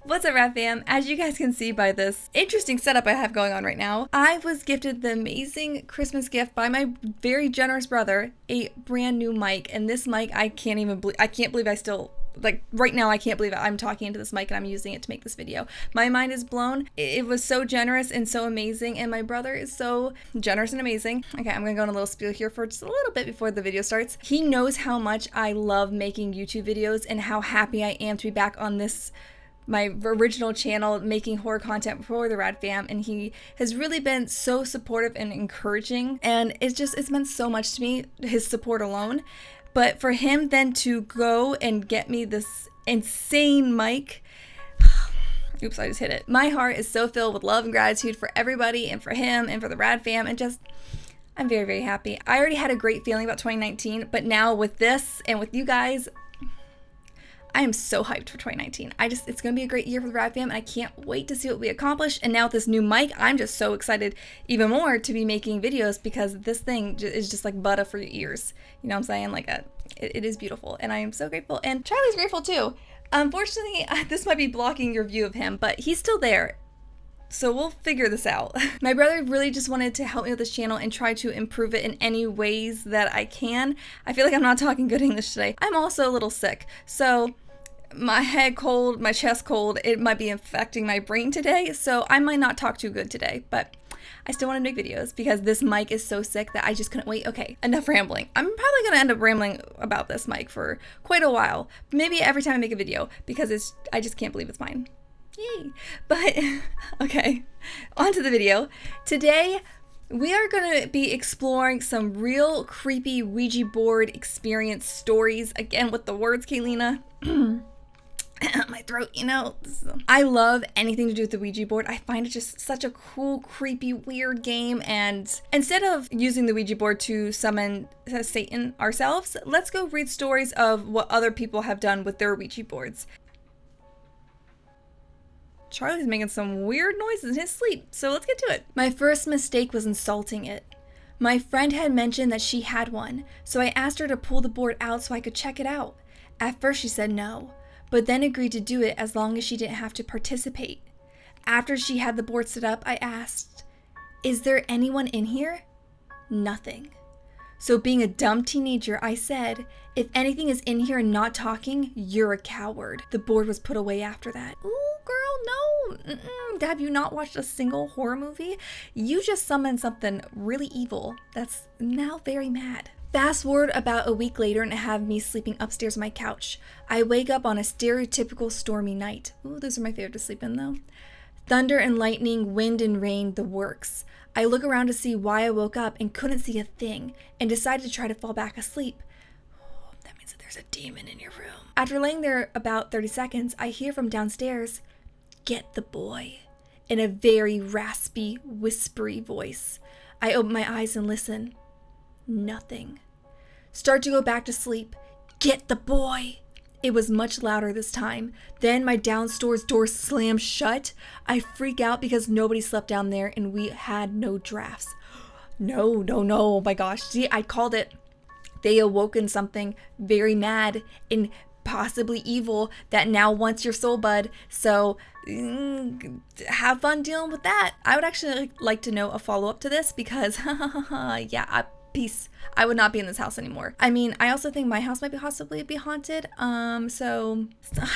What's up, Rad Fam? As you guys can see by this interesting setup I have going on right now, I was gifted the amazing Christmas gift by my very generous brother, a brand new mic. And this mic, I can't believe I still, like right now, I can't believe I'm talking into this mic and I'm using it to make this video. My mind is blown. It was so generous and so amazing, and my brother is so generous and amazing. Okay, I'm gonna go on a little spiel here for just a little bit before the video starts. He knows how much I love making YouTube videos and how happy I am to be back on this, my original channel, making horror content for the Rad Fam, and he has really been so supportive and encouraging, and it's meant so much to me, his support alone. But for him then to go and get me this insane mic, oops, I just hit it. My heart is so filled with love and gratitude for everybody and for him and for the Rad Fam, and just, I'm very, very happy. I already had a great feeling about 2019, but now with this and with you guys, I am so hyped for 2019. It's gonna be a great year for the Rad Fam, and I can't wait to see what we accomplish. And now with this new mic, I'm just so excited even more to be making videos, because this thing is just like butter for your ears. You know what I'm saying? Like, it is beautiful, and I am so grateful. And Charlie's grateful too. Unfortunately, this might be blocking your view of him, but he's still there. So we'll figure this out. My brother really just wanted to help me with this channel and try to improve it in any ways that I can. I feel like I'm not talking good English today. I'm also a little sick. So my head cold, my chest cold, it might be affecting my brain today. So I might not talk too good today, but I still want to make videos because this mic is so sick that I just couldn't wait. Okay, enough rambling. I'm probably going to end up rambling about this mic for quite a while. Maybe every time I make a video, because I just can't believe it's mine. Yay. But okay, on to the video. Today we are going to be exploring some real creepy Ouija board experience stories, again with the words, Kaylena. My throat, you know. I love anything to do with the Ouija board. I find it just such a cool, creepy, weird game, and instead of using the Ouija board to summon Satan ourselves, let's go read stories of what other people have done with their Ouija boards. Charlie's making some weird noises in his sleep, so let's get to it. My first mistake was insulting it. My friend had mentioned that she had one, so I asked her to pull the board out so I could check it out. At first she said no, but then agreed to do it as long as she didn't have to participate. After she had the board set up, I asked, "Is there anyone in here?" Nothing. So being a dumb teenager, I said, "If anything is in here and not talking, you're a coward." The board was put away after that. Ooh, girl, no. Have you not watched a single horror movie? You just summoned something really evil that's now very mad. Fast forward about a week later and have me sleeping upstairs on my couch. I wake up on a stereotypical stormy night. Ooh, those are my favorite to sleep in though. Thunder and lightning, wind and rain, the works. I look around to see why I woke up and couldn't see a thing, and decided to try to fall back asleep. Oh, that means that there's a demon in your room. After laying there about 30 seconds, I hear from downstairs, "Get the boy," in a very raspy, whispery voice. I open my eyes and listen. Nothing. Start to go back to sleep. "Get the boy." It was much louder this time. Then my downstairs door slams shut. I freak out because nobody slept down there and we had no drafts. No, oh my gosh. See, I called it. They awoken something very mad and possibly evil that now wants your soul, bud. So have fun dealing with that. I would actually like to know a follow-up to this, because yeah, peace. I would not be in this house anymore. I mean, I also think my house might possibly be haunted. So,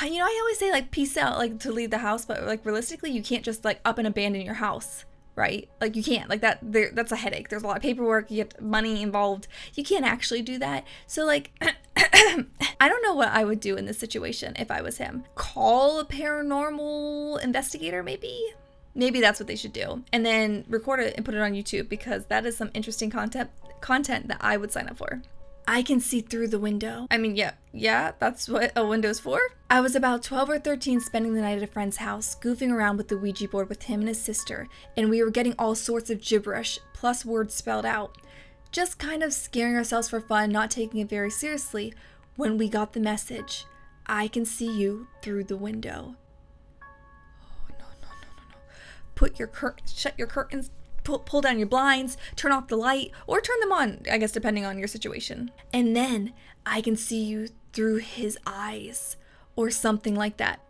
you know, I always say like peace out, like to leave the house, but like realistically, you can't just like up and abandon your house, right? Like you can't, like that's a headache. There's a lot of paperwork, you get money involved. You can't actually do that. So like, I don't know what I would do in this situation if I was him. Call a paranormal investigator, maybe? Maybe that's what they should do. And then record it and put it on YouTube, because that is some interesting content that I would sign up for. I can see through the window. I mean, yeah, that's what a window's for. I was about 12 or 13 spending the night at a friend's house, goofing around with the Ouija board with him and his sister, and we were getting all sorts of gibberish, plus words spelled out. Just kind of scaring ourselves for fun, not taking it very seriously, when we got the message, "I can see you through the window." Oh, no. Shut your curtains, pull down your blinds, turn off the light, or turn them on, I guess, depending on your situation. And then, "I can see you through his eyes," or something like that.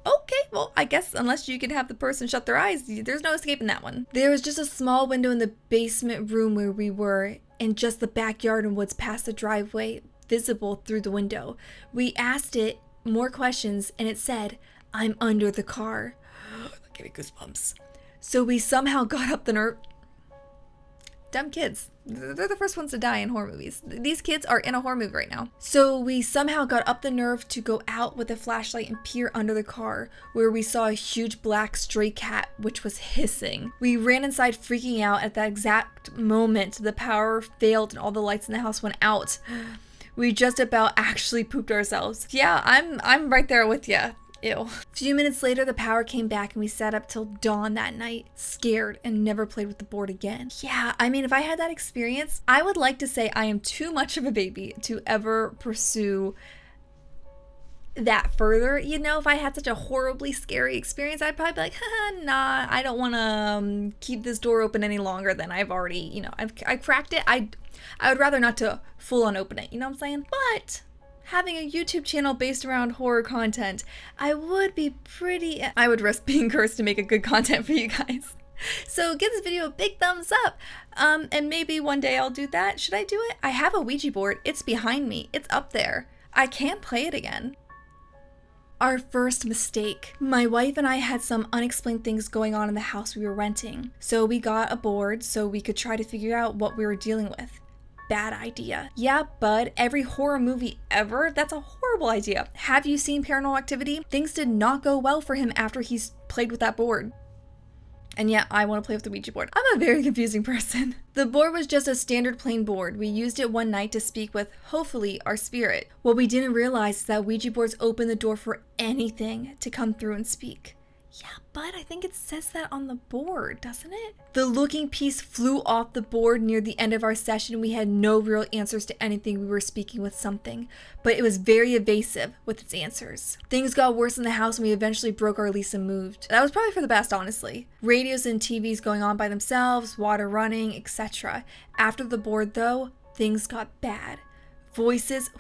Okay, well, I guess unless you can have the person shut their eyes, there's no escaping that one. There was just a small window in the basement room where we were, and just the backyard and woods past the driveway visible through the window. We asked it more questions, and it said, "I'm under the car." That gave me goosebumps. So we somehow got up the nerve. Dumb kids. They're the first ones to die in horror movies. These kids are in a horror movie right now. So we somehow got up the nerve to go out with a flashlight and peer under the car, where we saw a huge black stray cat which was hissing. We ran inside freaking out. At that exact moment, the power failed and all the lights in the house went out. We just about actually pooped ourselves. Yeah, I'm right there with you. Ew. A few minutes later, the power came back and we sat up till dawn that night, scared, and never played with the board again. Yeah, I mean, if I had that experience, I would like to say I am too much of a baby to ever pursue that further. You know, if I had such a horribly scary experience, I'd probably be like, nah, I don't want to keep this door open any longer than I've already, you know, I cracked it. I would rather not to full on open it, you know what I'm saying? But having a YouTube channel based around horror content, I would risk being cursed to make a good content for you guys. So give this video a big thumbs up. And maybe one day I'll do that. Should I do it? I have a Ouija board. It's behind me. It's up there. I can play it again. Our first mistake. My wife and I had some unexplained things going on in the house we were renting. So we got a board so we could try to figure out what we were dealing with. Bad idea. Yeah, bud, every horror movie ever, that's a horrible idea. Have you seen Paranormal Activity? Things did not go well for him after he's played with that board. And yeah, I want to play with the Ouija board. I'm a very confusing person. The board was just a standard plain board. We used it one night to speak with, hopefully, our spirit. What we didn't realize is that Ouija boards open the door for anything to come through and speak. Yeah, but I think it says that on the board, doesn't it? The looking piece flew off the board near the end of our session. We had no real answers to anything. We were speaking with something, but it was very evasive with its answers. Things got worse in the house and we eventually broke our lease and moved. That was probably for the best, honestly. Radios and TVs going on by themselves, water running, etc. After the board, though, things got bad. Voices...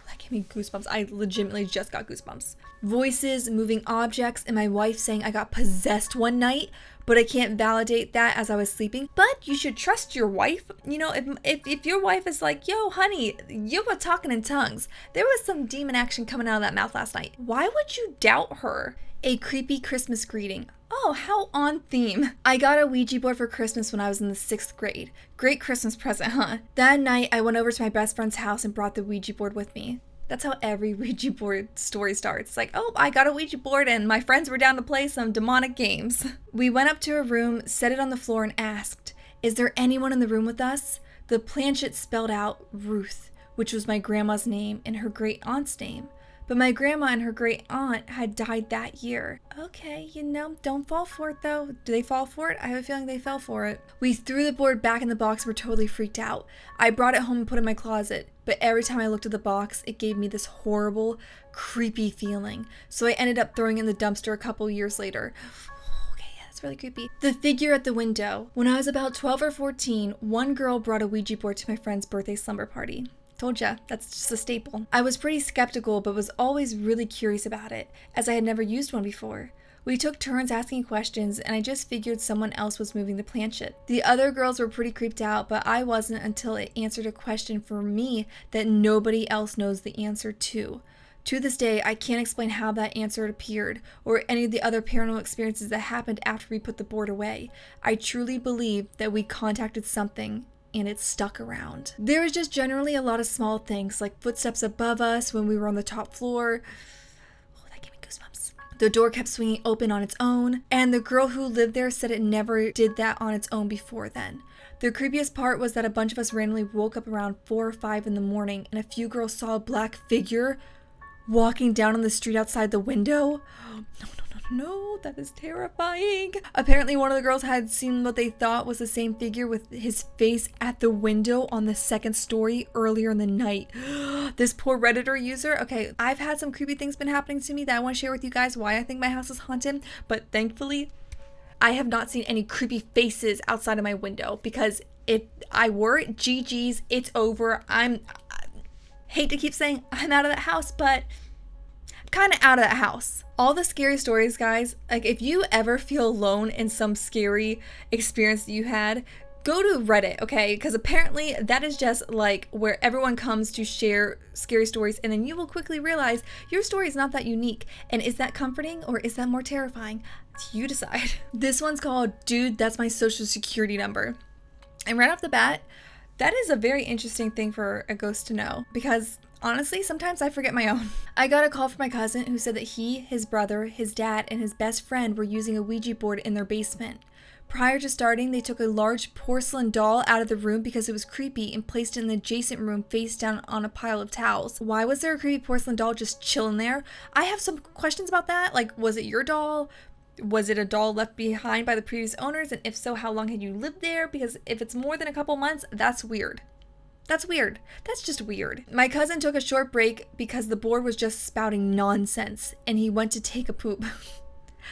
That gave me goosebumps. I legitimately just got goosebumps. Voices, moving objects, and my wife saying I got possessed one night, but I can't validate that as I was sleeping. But you should trust your wife. You know, if your wife is like, yo, honey, you were talking in tongues. There was some demon action coming out of that mouth last night. Why would you doubt her? A creepy Christmas greeting. Oh, how on theme. I got a Ouija board for Christmas when I was in the 6th grade. Great Christmas present, huh? That night, I went over to my best friend's house and brought the Ouija board with me. That's how every Ouija board story starts. It's like, oh, I got a Ouija board and my friends were down to play some demonic games. We went up to a room, set it on the floor and asked, is there anyone in the room with us? The planchette spelled out Ruth, which was my grandma's name and her great aunt's name. But my grandma and her great aunt had died that year. Okay, you know, don't fall for it though. Do they fall for it? I have a feeling they fell for it. We threw the board back in the box and were totally freaked out. I brought it home and put it in my closet, but every time I looked at the box, it gave me this horrible, creepy feeling. So I ended up throwing it in the dumpster a couple years later. Okay, yeah, that's really creepy. The figure at the window. When I was about 12 or 14, one girl brought a Ouija board to my friend's birthday slumber party. Told ya, that's just a staple. I was pretty skeptical, but was always really curious about it, as I had never used one before. We took turns asking questions, and I just figured someone else was moving the planchette. The other girls were pretty creeped out, but I wasn't until it answered a question for me that nobody else knows the answer to. To this day, I can't explain how that answer appeared, or any of the other paranormal experiences that happened after we put the board away. I truly believe that we contacted something, and it stuck around. There was just generally a lot of small things, like footsteps above us when we were on the top floor. Oh, that gave me goosebumps. The door kept swinging open on its own, and the girl who lived there said it never did that on its own before then. The creepiest part was that a bunch of us randomly woke up around 4 or 5 in the morning, and a few girls saw a black figure walking down on the street outside the window. No, that is terrifying. Apparently one of the girls had seen what they thought was the same figure with his face at the window on the 2nd story earlier in the night. This poor Redditor user. Okay, I've had some creepy things been happening to me that I want to share with you guys why I think my house is haunted, but thankfully I have not seen any creepy faces outside of my window, because if I were, GG's, it's over. I hate to keep saying I'm out of that house, but kind of out of that house. All the scary stories, guys, like if you ever feel alone in some scary experience that you had, go to Reddit, okay? Because apparently that is just like where everyone comes to share scary stories, and then you will quickly realize your story is not that unique. And is that comforting or is that more terrifying? You decide. This one's called Dude, That's My Social Security Number. And right off the bat, that is a very interesting thing for a ghost to know, because honestly, sometimes I forget my own. I got a call from my cousin who said that he, his brother, his dad, and his best friend were using a Ouija board in their basement. Prior to starting, they took a large porcelain doll out of the room because it was creepy and placed it in the adjacent room face down on a pile of towels. Why was there a creepy porcelain doll just chilling there? I have some questions about that. Like, was it your doll? Was it a doll left behind by the previous owners? And if so, how long had you lived there? Because if it's more than a couple months, that's weird. That's weird. That's just weird. My cousin took a short break because the board was just spouting nonsense and he went to take a poop.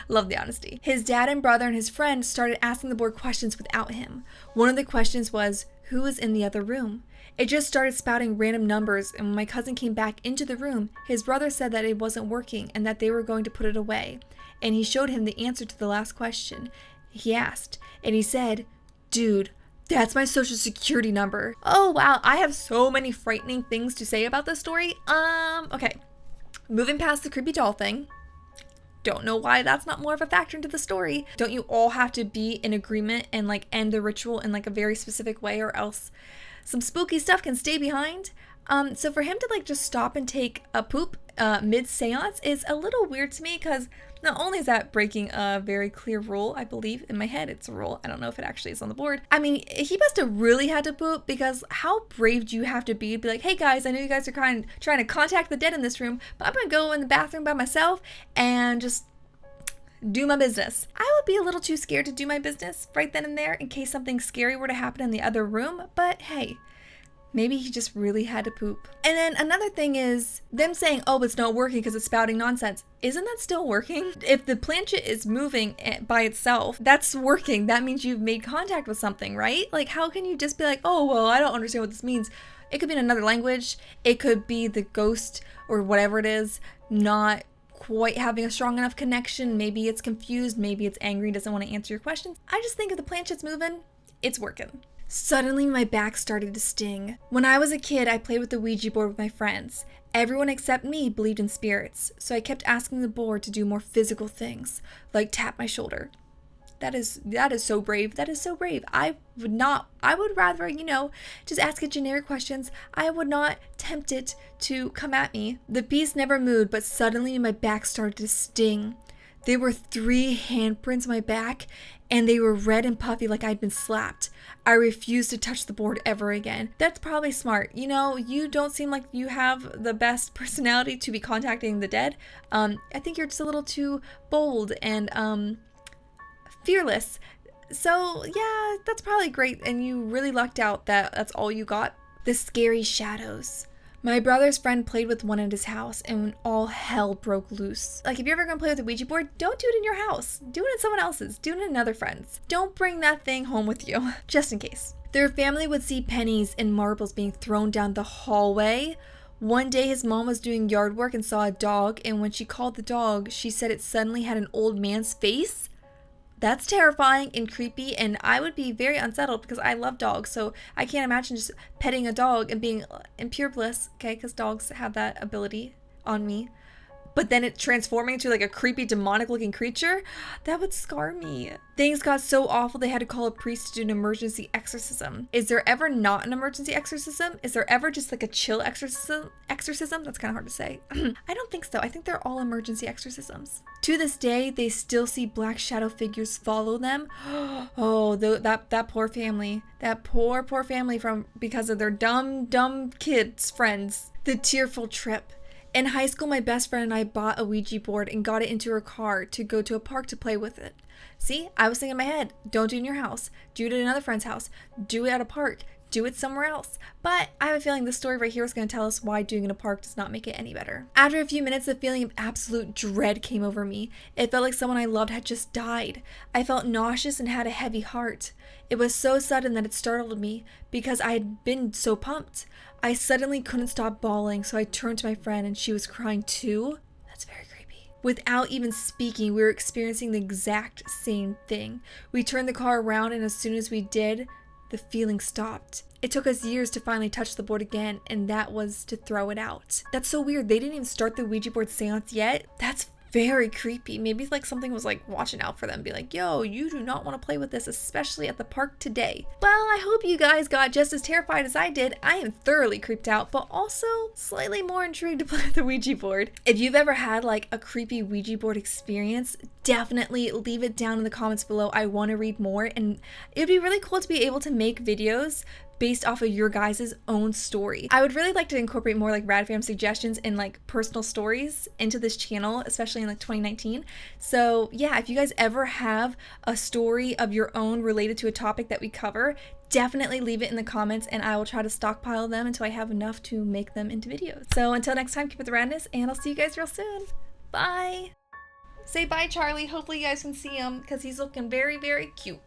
Love the honesty. His dad and brother and his friend started asking the board questions without him. One of the questions was, who was in the other room? It just started spouting random numbers, and when my cousin came back into the room, his brother said that it wasn't working and that they were going to put it away. And he showed him the answer to the last question. He asked, and he said, dude, that's my social security number. Oh, wow. I have so many frightening things to say about this story. Okay. Moving past the creepy doll thing. Don't know why that's not more of a factor into the story. Don't you all have to be in agreement and like end the ritual in like a very specific way, or else some spooky stuff can stay behind? So for him to like just stop and take a poop mid-seance is a little weird to me, because not only is that breaking a very clear rule, I believe in my head it's a rule, I don't know if it actually is on the board. I mean, he must have really had to poop, because how brave do you have to be like, hey guys, I know you guys are trying to contact the dead in this room, but I'm gonna go in the bathroom by myself and just do my business. I would be a little too scared to do my business right then and there in case something scary were to happen in the other room, but hey, maybe he just really had to poop. And then another thing is them saying, oh, it's not working because it's spouting nonsense. Isn't that still working? If the planchette is moving by itself, that's working. That means you've made contact with something, right? Like, how can you just be like, oh, well, I don't understand what this means. It could be in another language. It could be the ghost or whatever it is not quite having a strong enough connection. Maybe it's confused. Maybe it's angry, doesn't want to answer your questions. I just think if the planchette's moving, it's working. Suddenly, my back started to sting. When I was a kid, I played with the Ouija board with my friends. Everyone except me believed in spirits, so I kept asking the board to do more physical things, like tap my shoulder. That is so brave. That is so brave. I would rather, just ask it generic questions. I would not tempt it to come at me. The beast never moved, but suddenly my back started to sting. There were 3 handprints on my back, and they were red and puffy like I'd been slapped. I refused to touch the board ever again. That's probably smart. You don't seem like you have the best personality to be contacting the dead. I think you're just a little too bold and fearless. So yeah, that's probably great, and you really lucked out that that's all you got. The scary shadows. My brother's friend played with one at his house, and all hell broke loose. Like, if you're ever gonna play with a Ouija board, don't do it in your house. Do it in someone else's. Do it in another friend's. Don't bring that thing home with you, just in case. Their family would see pennies and marbles being thrown down the hallway. One day, his mom was doing yard work and saw a dog, and when she called the dog, she said it suddenly had an old man's face. That's terrifying and creepy, and I would be very unsettled because I love dogs, so I can't imagine just petting a dog and being in pure bliss, okay, because dogs have that ability on me. But then it transforming into like a creepy demonic looking creature, that would scar me. Things got so awful they had to call a priest to do an emergency exorcism. Is there ever not an emergency exorcism? Is there ever just like a chill exorcism? That's kind of hard to say. I don't think so. I think they're all emergency exorcisms. To this day, they still see black shadow figures follow them. Oh, that poor family. That poor family because of their dumb kids, friends. The tearful trip. In high school, my best friend and I bought a Ouija board and got it into her car to go to a park to play with it. See, I was thinking in my head, don't do it in your house. Do it at another friend's house. Do it at a park. Do it somewhere else. But I have a feeling this story right here is going to tell us why doing it in a park does not make it any better. After a few minutes, the feeling of absolute dread came over me. It felt like someone I loved had just died. I felt nauseous and had a heavy heart. It was so sudden that it startled me because I had been so pumped. I suddenly couldn't stop bawling, so I turned to my friend and she was crying too. That's very creepy. Without even speaking, we were experiencing the exact same thing. We turned the car around, and as soon as we did, the feeling stopped. It took us years to finally touch the board again, and that was to throw it out. That's so weird. They didn't even start the Ouija board seance yet. That's very creepy. Maybe like something was like watching out for them, be like, yo, you do not want to play with this, especially at the park today. Well, I hope you guys got just as terrified as I did. I am thoroughly creeped out, but also slightly more intrigued to play with the Ouija board. If you've ever had like a creepy Ouija board experience, definitely leave it down in the comments below. I want to read more, and it'd be really cool to be able to make videos based off of your guys' own story. I would really like to incorporate more like rad fam suggestions and like personal stories into this channel, especially in like 2019. So yeah, if you guys ever have a story of your own related to a topic that we cover, definitely leave it in the comments and I will try to stockpile them until I have enough to make them into videos. So until next time, keep it the radness, and I'll see you guys real soon. Bye! Say bye, Charlie. Hopefully you guys can see him because he's looking very, very cute.